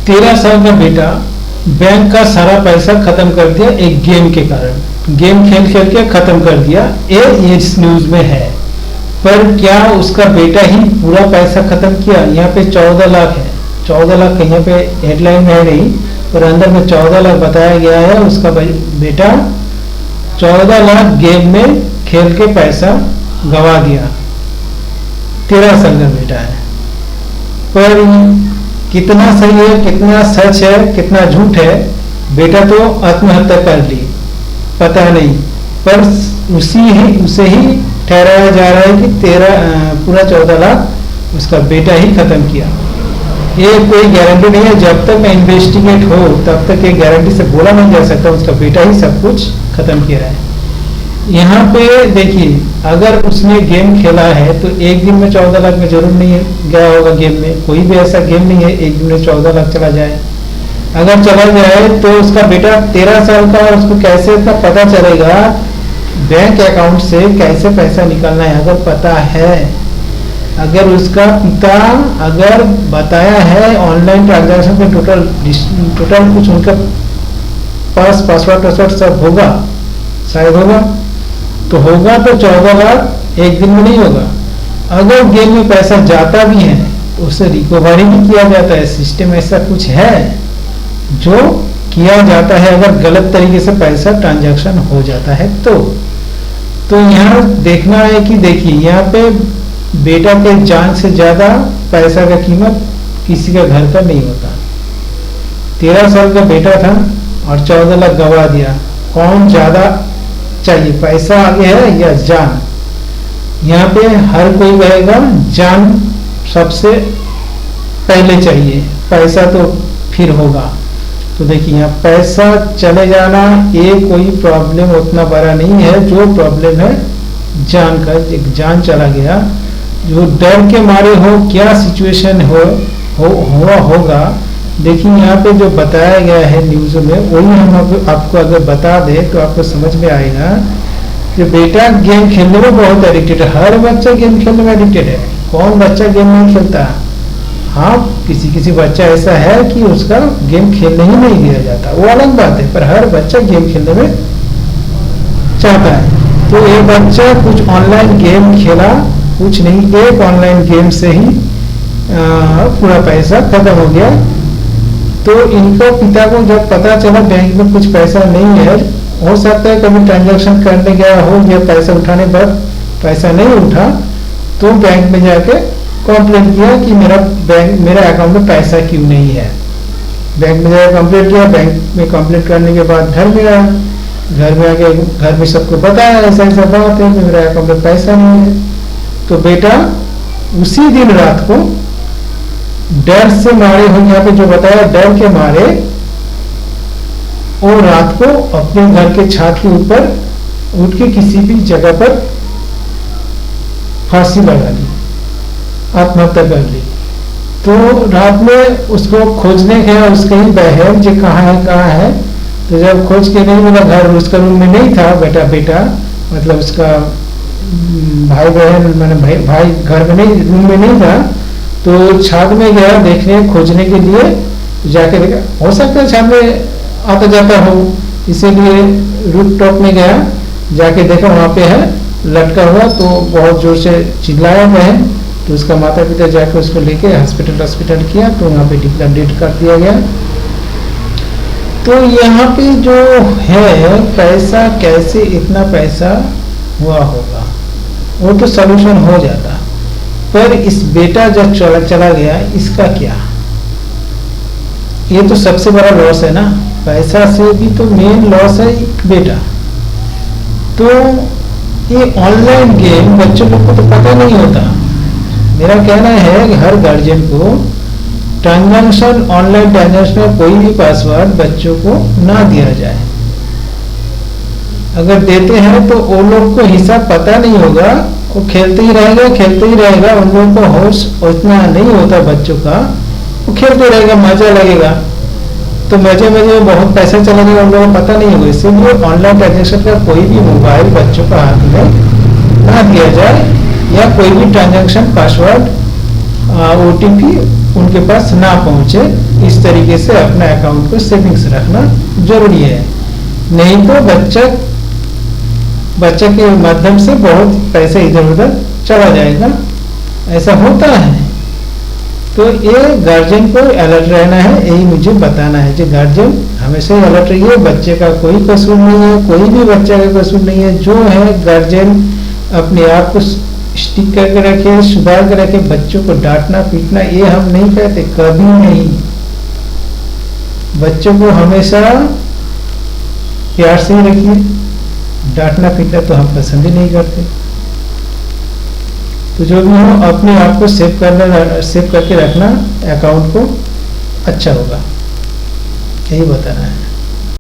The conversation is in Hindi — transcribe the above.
13 साल का बेटा बैंक का सारा पैसा खत्म कर दिया एक गेम के कारण। गेम खेल खेल के खत्म कर दिया, ये इस न्यूज में है। पर क्या उसका बेटा ही पूरा पैसा खत्म किया? यहाँ पे 14 लाख है। 14 लाख यहाँ पे हेडलाइन में है नहीं, पर अंदर में 14 लाख बताया गया है। उसका बेटा 14 लाख गेम में खेल के पैसा गवा दिया। 13 साल का बेटा है। पर कितना सही है, कितना सच है, कितना झूठ है? बेटा तो आत्महत्या कर ली, पता नहीं। पर उसे ही ठहराया जा रहा है कि पूरा 14 लाख उसका बेटा ही खत्म किया। ये कोई गारंटी नहीं है, जब तक इन्वेस्टिगेट हो तब तक ये गारंटी से बोला नहीं जा सकता उसका बेटा ही सब कुछ खत्म किया है। यहाँ पे देखिए, अगर उसने गेम खेला है तो एक दिन में 14 लाख में जरूर नहीं गया होगा गेम में। कोई भी ऐसा गेम नहीं है एक दिन में 14 लाख चला जाए। अगर चला जाए तो उसका बेटा 13 साल का, उसको कैसे इतना पता चलेगा बैंक अकाउंट से कैसे पैसा निकालना है? अगर पता है, अगर उसका पिता अगर बताया है ऑनलाइन ट्रांजैक्शन में टोटल कुछ उनका पास पासवर्ड सब होगा, शायद होगा, तो होगा तो 14 लाख एक दिन में नहीं होगा। अगर गेम में पैसा जाता भी है तो उसे रिकवरी भी किया जाता है। सिस्टम ऐसा कुछ है जो किया जाता है अगर गलत तरीके से पैसा ट्रांजैक्शन हो जाता है तो यहाँ देखना है कि देखिए, यहाँ पे बेटा के जान से ज्यादा पैसा का कीमत किसी का घर का नहीं होता। 13 साल का बेटा था और 14 लाख गवा दिया। कौन ज्यादा चाहिए, पैसा आगे है या जान? यहाँ पे हर कोई कहेगा जान सबसे पहले चाहिए, पैसा तो फिर होगा। तो देखिए, यहाँ पैसा चले जाना ये कोई प्रॉब्लम उतना बड़ा नहीं है। जो प्रॉब्लम है जान का, जान चला गया, जो डर के मारे हो क्या सिचुएशन होगा। देखिए, यहाँ पे जो बताया गया है न्यूज में वही हम आपको अगर बता दें तो आपको समझ में आएगा कि बेटा गेम खेलने में बहुत एडिक्टेड है। हर बच्चा गेम खेलने में एडिक्टेड है। कौन बच्चा गेम नहीं खेलता? हाँ, किसी बच्चा ऐसा है कि उसका गेम खेलने ही नहीं दिया जाता, वो अलग बात है, पर हर बच्चा गेम खेलने में चाहता है। तो ये बच्चा कुछ ऑनलाइन गेम खेला, कुछ नहीं, एक ऑनलाइन गेम से ही पूरा पैसा खत्म हो गया। तो इनका पिता को जब पता चला बैंक में कुछ पैसा नहीं है, हो सकता है कभी ट्रांजैक्शन करने गया हो या पैसा उठाने पर पैसा नहीं उठा, तो बैंक में जाके कंप्लेंट किया कि मेरा अकाउंट में पैसा क्यों नहीं है। बैंक में जाकर कंप्लेंट किया, बैंक में कंप्लेंट करने के बाद घर में आया, घर में आके घर में सबको बताया ऐसा ऐसा बात है कि मेरा अकाउंट में पैसा नहीं है। तो बेटा उसी दिन रात को डर से मारे हो, यहाँ पे जो बताया डर के मारे, और रात को अपने घर के छत के ऊपर उठ के किसी भी जगह पर फांसी लगा ली, आत्महत्या कर ली। तो रात में उसको खोजने गया उसके ही बहन जो कहाँ है। तो जब खोज के नहीं मिला, घर उसका रूम में नहीं था, बेटा मतलब उसका भाई बहन मैंने भाई घर में नहीं, रूम में नहीं था। तो छत में गया देखने खोजने के लिए, जाके देखा, हो सकता है छत में आता जाता हो, इसीलिए रूफ टॉप में गया, जाके देखा वहाँ पे है लटका हुआ। तो बहुत जोर से चिल्लाया बहन, तो उसका माता पिता जाके उसको लेके हॉस्पिटल किया, तो वहाँ पे डेट कर दिया गया। तो यहाँ पे जो है पैसा, कैसे इतना पैसा हुआ होगा, वो तो सॉल्यूशन हो जाता, पर इस बेटा जब चला गया, इसका क्या? ये तो सबसे बड़ा लॉस है ना, पैसा से भी तो मेन लॉस है बेटा। तो ये ऑनलाइन गेम बच्चों लोग को तो पता नहीं होता। मेरा कहना है कि हर गार्जियन को ट्रांजैक्शन, ऑनलाइन ट्रांजैक्शन में कोई भी पासवर्ड बच्चों को ना दिया जाए। अगर देते हैं तो वो लोग को हिसाब पता नहीं होगा, वो खेलते ही रहेगा। उन लोगों को होश उतना नहीं होता बच्चों का, वो खेलते रहेगा, मजा लगेगा, तो मजे में बहुत पैसा चला जाएगा, उन लोगों को पता नहीं होगा। इसलिए ऑनलाइन ट्रांजैक्शन का कोई भी मोबाइल बच्चों का हाथ में ना दिया जाए, या कोई भी ट्रांजैक्शन पासवर्ड OTP उनके पास ना पहुंचे, इस तरीके से अपना अकाउंट को सेविंग्स रखना जरूरी है। नहीं तो बच्चा के माध्यम से बहुत पैसे इधर उधर चला जाएगा, ऐसा होता है। तो ये गार्जियन को अलर्ट रहना है, यही मुझे बताना है कि गार्जियन हमेशा अलर्ट रहिए। बच्चे का कोई कसूर नहीं है, कोई भी बच्चे का कसूर नहीं है। जो है गार्जियन अपने आप को स्टिक करके रखे, सुधार के रखे। बच्चों को डांटना पीटना ये हम नहीं कहते, कभी नहीं। बच्चों को हमेशा प्यार से ही रखिए, डांटना पीटना तो हम पसंद ही नहीं करते। तो जो भी हो अपने आप को सेव करके रखना, अकाउंट को अच्छा होगा, यही बताना है।